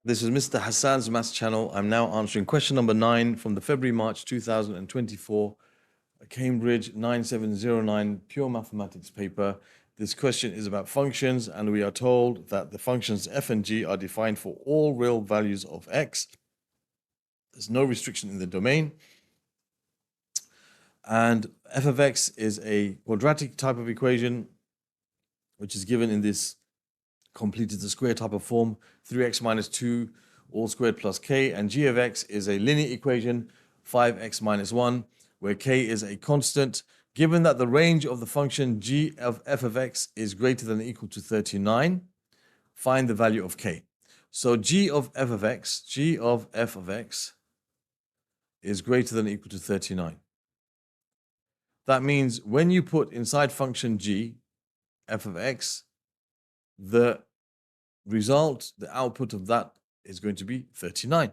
This is Mr. Hassan's Maths channel. I'm now answering question number 9 from the February-March 2024 Cambridge 9709 Pure Mathematics paper. This question is about functions, and we are told that the functions f and g are defined for all real values of x. There's no restriction in the domain. And f of x is a quadratic type of equation, which is given in this completed the square type of form, 3x minus 2 all squared plus k, and g of x is a linear equation, 5x minus 1, where k is a constant. Given that the range of the function g of f of x is greater than or equal to 39, find the value of k. So g of f of x is greater than or equal to 39. That means when you put inside function g, f of x, the result, the output of that is going to be 39,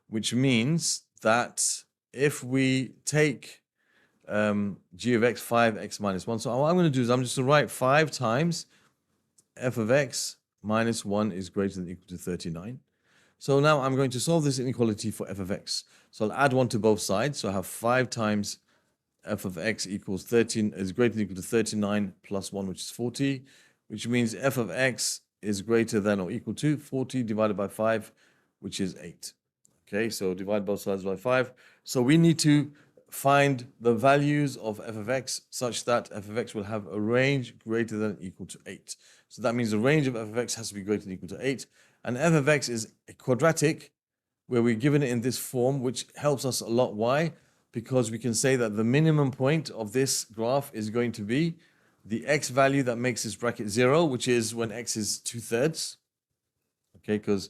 which means that if we take g of x, 5x minus 1, so what I'm going to do is I'm just going to write 5 times f of x minus 1 is greater than or equal to 39. So now I'm going to solve this inequality for f of x. So I'll add 1 to both sides. So I have 5 times f of x equals 13 is greater than or equal to 39 plus 1, which is 40, which means f of x is greater than or equal to 40 divided by 5, which is 8. Okay, so divide both sides by 5. So we need to find the values of f of x such that f of x will have a range greater than or equal to 8. So that means the range of f of x has to be greater than or equal to 8. And f of x is a quadratic where we're given it in this form, which helps us a lot. Why? Because we can say that the minimum point of this graph is going to be the x value that makes this bracket 0, which is when x is 2/3. Okay, because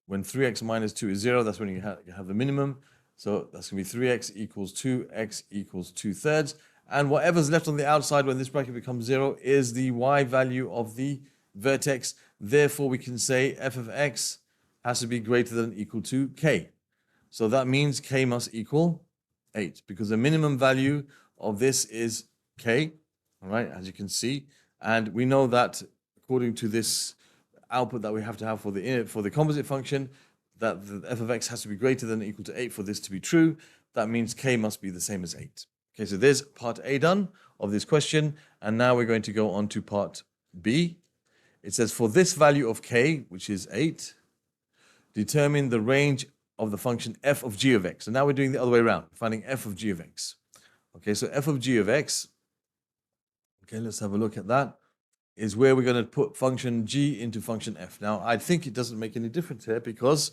when 3x minus 2 is 0, that's when you have the minimum. So that's going to be 3x equals 2x equals 2/3. And whatever's left on the outside when this bracket becomes 0 is the y value of the vertex. Therefore, we can say f of x has to be greater than or equal to k. So that means k must equal 8, because the minimum value of this is k, all right, as you can see. And we know that according to this output that we have to have for the composite function, that the f of x has to be greater than or equal to 8 for this to be true. That means k must be the same as 8. Okay, so there's part A done of this question, and now we're going to go on to part B. It says for this value of k, which is 8, determine the range of the function f of g of x. And now we're doing the other way around, finding f of g of x. Okay, so f of g of x, okay, let's have a look at that, is where we're going to put function g into function f. Now, I think it doesn't make any difference here because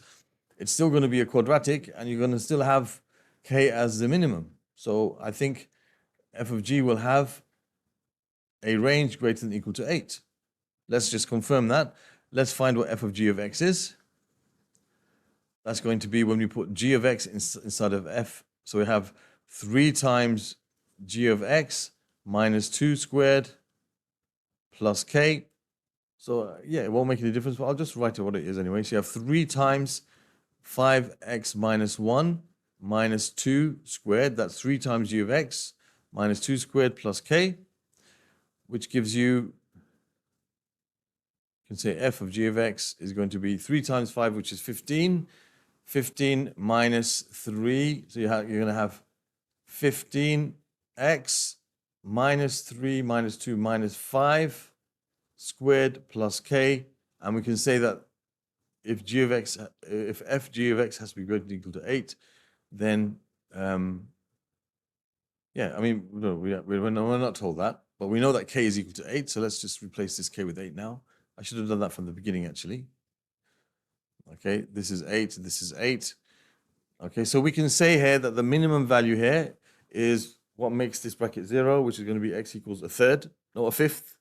it's still going to be a quadratic and you're going to still have k as the minimum. So I think f of g will have a range greater than or equal to 8. Let's just confirm that. Let's find what f of g of x is. That's going to be when we put g of x inside of f. So we have 3 times g of x minus 2 squared plus k. So yeah, it won't make any difference, but I'll just write it what it is anyway. So you have 3 times 5x minus 1 minus 2 squared. That's 3 times g of x minus 2 squared plus k, which gives you, you can say f of g of x is going to be 3 times 5, which is 15. 15 minus 3, so you're going to have 15x minus 3 minus 2 minus 5 squared plus k. And we can say that if f g of x has to be greater than or equal to 8, then yeah, I mean, no, we're not told that, but we know that k is equal to 8. So let's just replace this k with 8 now. I should have done that from the beginning, actually. Okay, this is 8, this is 8. Okay, so we can say here that the minimum value here is what makes this bracket 0, which is going to be x equals a third, not a fifth,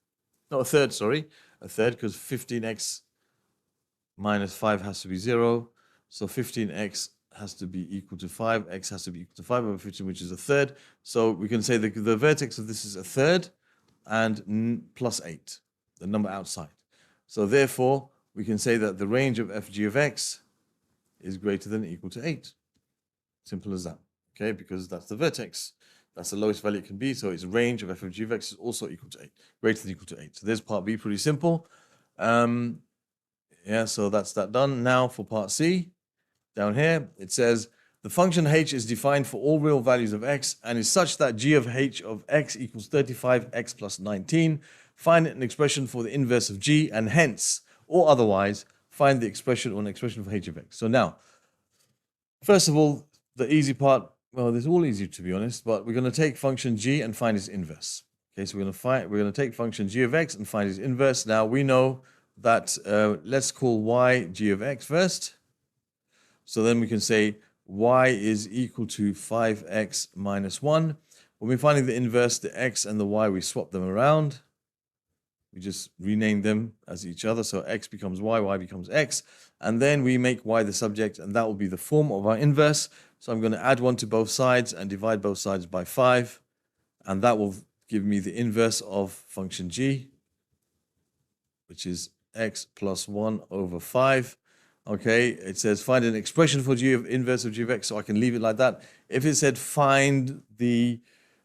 not a third, sorry, a third, because 15x minus 5 has to be 0. So 15x has to be equal to 5, x has to be equal to 5 over 15, which is a third. So we can say the vertex of this is a third and plus 8, the number outside. So therefore, we can say that the range of f g of x is greater than or equal to 8. Simple as that, okay? Because that's the vertex. That's the lowest value it can be, so its range of f of g of x is also equal to 8, greater than or equal to 8. So there's part B, pretty simple. Yeah, so that's that done. Now for part C, down here, it says the function h is defined for all real values of x and is such that g of h of x equals 35x plus 19. Find an expression for the inverse of g and hence, or otherwise, find the expression or an expression for h of x. So now, first of all, the easy part, well, it's all easy to be honest, but we're going to take function g and find its inverse. Okay, so we're going to take function g of x and find its inverse. Now we know that let's call y g of x first. So then we can say y is equal to 5x minus 1. When we're finding the inverse, the x and the y, we swap them around. We just rename them as each other. So x becomes y becomes x. And then we make y the subject, and that will be the form of our inverse. So I'm going to add 1 to both sides and divide both sides by 5. And that will give me the inverse of function g, which is x plus 1 over 5. Okay, it says find an expression for g of inverse of g of x, so I can leave it like that. If it said find the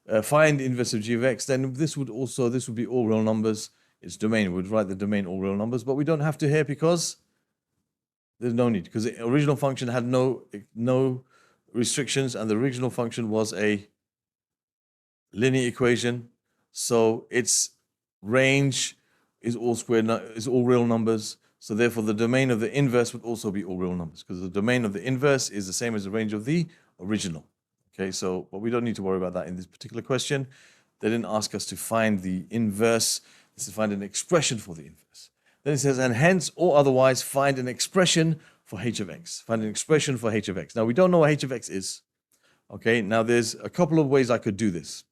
inverse of g of x, then this would be all real numbers. Its domain, we would write the domain all real numbers, but we don't have to here because there's no need, because the original function had no restrictions, and the original function was a linear equation, so its range is all real numbers. So therefore, the domain of the inverse would also be all real numbers, because the domain of the inverse is the same as the range of the original. Okay, so but we don't need to worry about that in this particular question. They didn't ask us to find the inverse. This is find an expression for the inverse. Then it says, and hence or otherwise find an expression for h of x. Find an expression for h of x. Now we don't know what h of x is. Okay, now there's a couple of ways I could do this.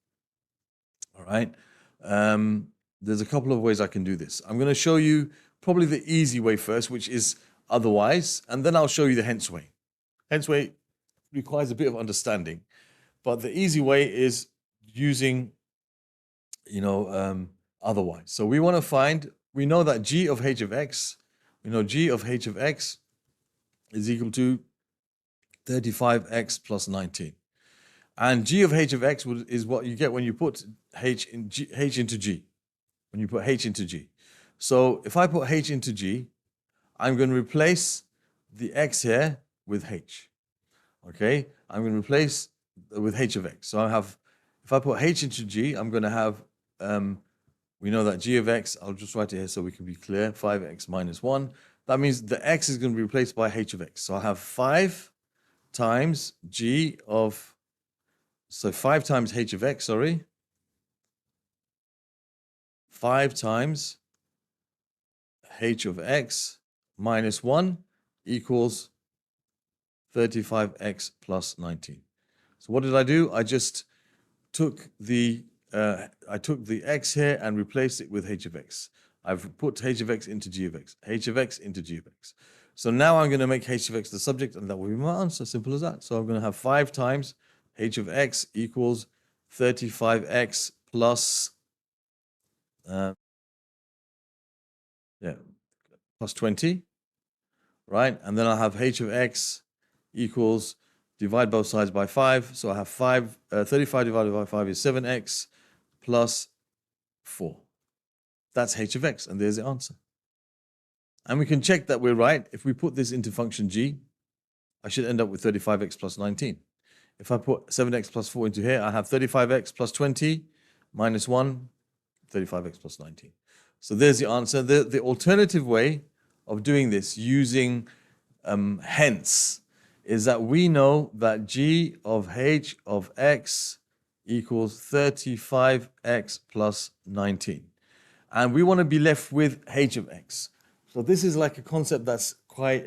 All right, there's a couple of ways I can do this. I'm going to show you probably the easy way first, which is otherwise, and then I'll show you the hence way. Hence way requires a bit of understanding, but the easy way is using, otherwise. So we want to find, we know that g of h of x, g of h of x is equal to 35x plus 19. And g of h of x is what you get when you put h into g. When you put h into g. So if I put h into g, I'm going to replace the x here with h. Okay, I'm going to replace with h of x. So I have, if I put h into g, I'm going to have, we know that g of x, I'll just write it here so we can be clear, 5x minus 1. That means the x is going to be replaced by h of x. So I have 5 times g of, so 5 times h of x, 5 times h of x minus 1 equals 35x plus 19. So what did I do? I just took the x here and replaced it with h of x. I've put h of x into g of x, h of x into g of x. So now I'm going to make h of x the subject, and that will be my answer. Simple as that. So I'm going to have 5 times h of x equals 35x plus plus 20, right? And then I'll have h of x equals, divide both sides by 5. So I have 35 divided by 5 is 7x plus 4. That's h of x, and there's the answer. And we can check that we're right. If we put this into function g, I should end up with 35x plus 19. If I put 7x plus 4 into here, I have 35x plus 20 minus 1, 35x plus 19. So there's the answer. The alternative way of doing this using hence is that we know that g of h of x equals 35x plus 19. And we want to be left with h of x. So this is like a concept that's quite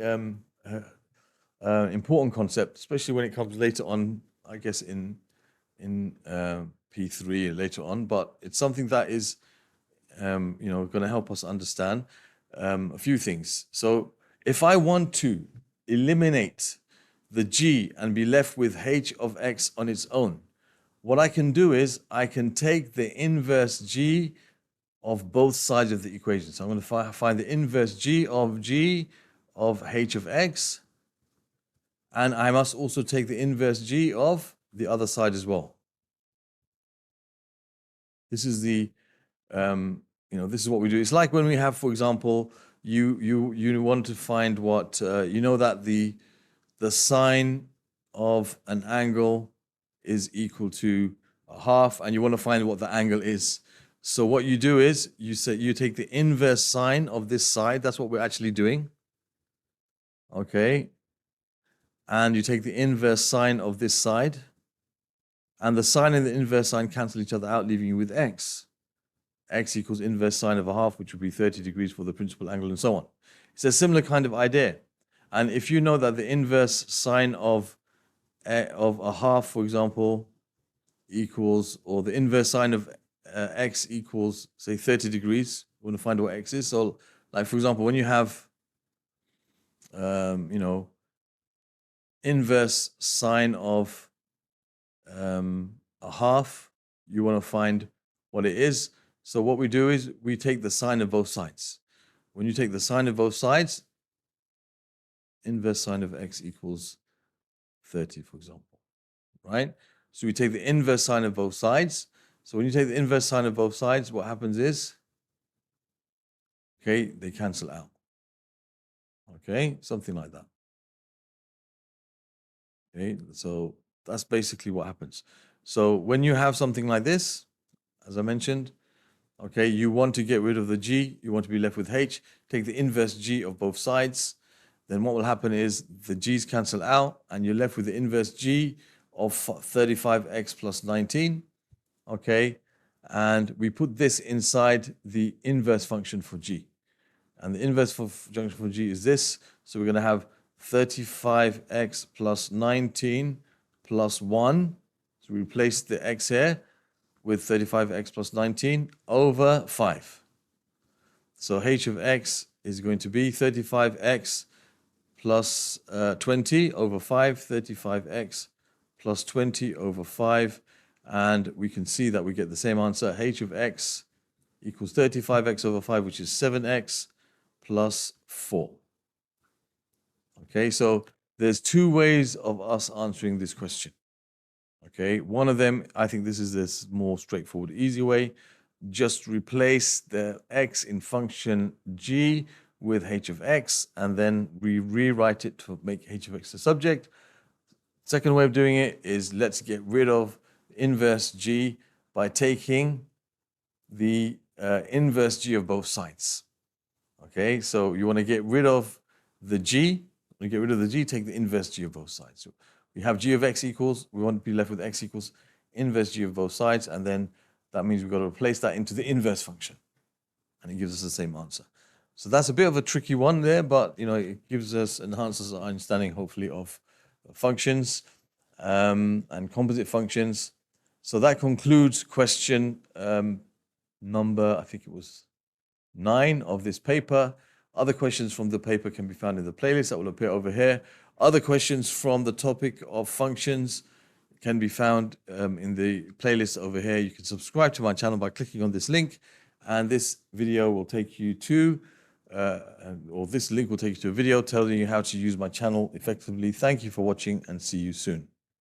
important concept, especially when it comes later on, I guess in P3 later on. But it's something that is going to help us understand a few things. So if I want to eliminate the g and be left with h of x on its own, what I can do is I can take the inverse g of both sides of the equation. So I'm going to find the inverse g of h of x, and I must also take the inverse g of the other side as well. This is the, this is what we do. It's like when we have, for example, you want to find what you know that the sine of an angle is equal to a half, and you want to find what the angle is. So what you do is you take the inverse sine of this side. That's what we're actually doing. Okay. And you take the inverse sine of this side. And the sine and the inverse sine cancel each other out, leaving you with x. X equals inverse sine of a half, which would be 30 degrees for the principal angle, and so on. It's a similar kind of idea. And if you know that the inverse sine of a half, for example, equals, or the inverse sine of x equals, say, 30 degrees, we want to find what x is. So, like, for example, when you have, inverse sine of a half, you want to find what it is. So what we do is we take the sine of both sides. When you take the sine of both sides, inverse sine of x equals 30, for example, right? So we take the inverse sine of both sides. So when you take the inverse sine of both sides, what happens is, okay, they cancel out. Okay, something like that. Okay, so that's basically what happens. So when you have something like this, as I mentioned, okay, you want to get rid of the g, you want to be left with h, take the inverse g of both sides. Then what will happen is the g's cancel out, and you're left with the inverse g of 35x plus 19, okay? And we put this inside the inverse function for g. And the inverse function for g is this. So we're going to have 35x plus 19 plus 1. So we replace the x here with 35x plus 19 over 5. So h of x is going to be 35x plus 20 over 5, 35x plus 20 over 5. And we can see that we get the same answer. H of x equals 35x over 5, which is 7x plus 4. Okay, so there's two ways of us answering this question. Okay, one of them, I think this is this more straightforward, easy way. Just replace the x in function g with h of x, and then we rewrite it to make h of x the subject. Second way of doing it is let's get rid of inverse g by taking the inverse g of both sides. Okay, so you want to get rid of the g. When you get rid of the g, take the inverse g of both sides. So we have g of x equals, we want to be left with x equals inverse g of both sides, and then that means we've got to replace that into the inverse function, and it gives us the same answer. So that's a bit of a tricky one there, but it gives us, enhances our understanding, hopefully, of functions and composite functions. So that concludes question number, I think it was 9 of this paper. Other questions from the paper can be found in the playlist that will appear over here. Other questions from the topic of functions can be found in the playlist over here. You can subscribe to my channel by clicking on this link, and this video will take you to, or this link will take you to a video telling you how to use my channel effectively. Thank you for watching, and see you soon.